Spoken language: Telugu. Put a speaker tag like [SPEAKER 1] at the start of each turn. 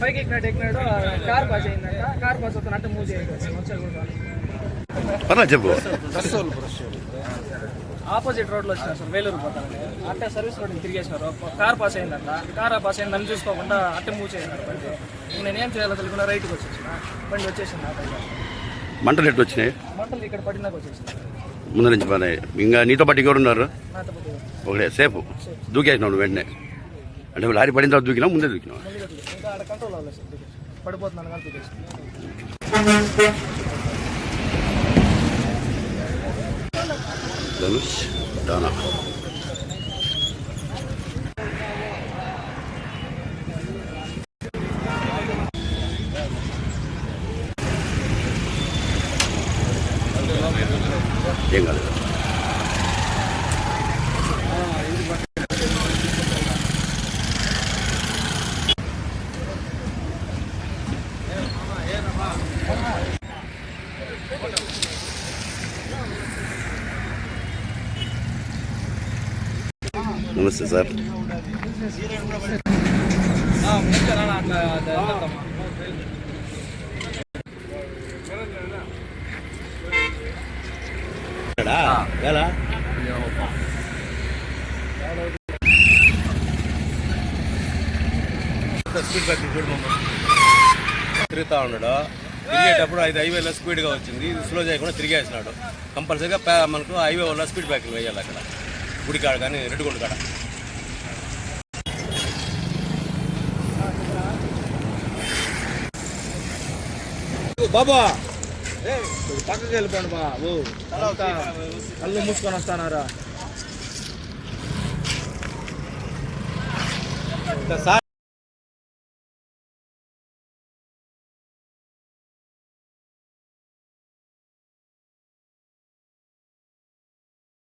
[SPEAKER 1] పైకి ఎక్కినాడు కార్ పాస్ అయిందంట. కార్ పాస్ అవుతున్నట్టు మూవ్
[SPEAKER 2] చెప్పు.
[SPEAKER 1] ఆపోజిట్ రోడ్లో వచ్చినారు సార్, వేలూరు పోతాను అట్టే సర్వీస్ రోడ్ని తిరిగేసినారు. కార్ పాస్ అయిందంట. కార్ పాస్ అయింది నన్ను చూసుకోకుండా అట్టే మూవ్ చేసినారు బండి. నేనేం చేయాలో తెలియకుండా రైట్కి వచ్చేసిన బండి వచ్చేసింది.
[SPEAKER 2] మంటలు ఎట్టు వచ్చినాయి?
[SPEAKER 1] మంటలు ఇక్కడ పడినాక వచ్చేసింది.
[SPEAKER 2] ముందు నుంచి పని. ఇంకా నీతో పాటు ఎవరు ఉన్నారు?
[SPEAKER 1] నాతో పాటు
[SPEAKER 2] ఒకటే సేఫ్ దూకేసినావు వెంటనే? అంటే లారీ పడిన తర్వాత దూకినా ముందే దూకినావు?
[SPEAKER 1] ఇంకా ఆడ కంట్రోల్ అవ్వలేదు సార్, పడిపోతున్నాను కానీ దూకేసి.
[SPEAKER 2] ధనుష్ దానా ఏం కాదు. నమస్తే సార్.
[SPEAKER 3] స్పీడ్ బ్రేక్ తిరుగుతూ ఉన్నాడు. తిరిగేటప్పుడు అది హైవేలో స్పీడ్గా వచ్చింది, స్లో చేయకుండా తిరిగేసినాడు. కంపల్సరీగా మనకు హైవే వల్ల స్పీడ్ బ్రేకింగ్ వేయాలి అక్కడ గుడికాడ కానీ రెడ్డిగొండ కాడ.
[SPEAKER 1] బాబా పక్కకి వెళ్ళిపోండి బాబు, కళ్ళు మూసుకొని వస్తానారా.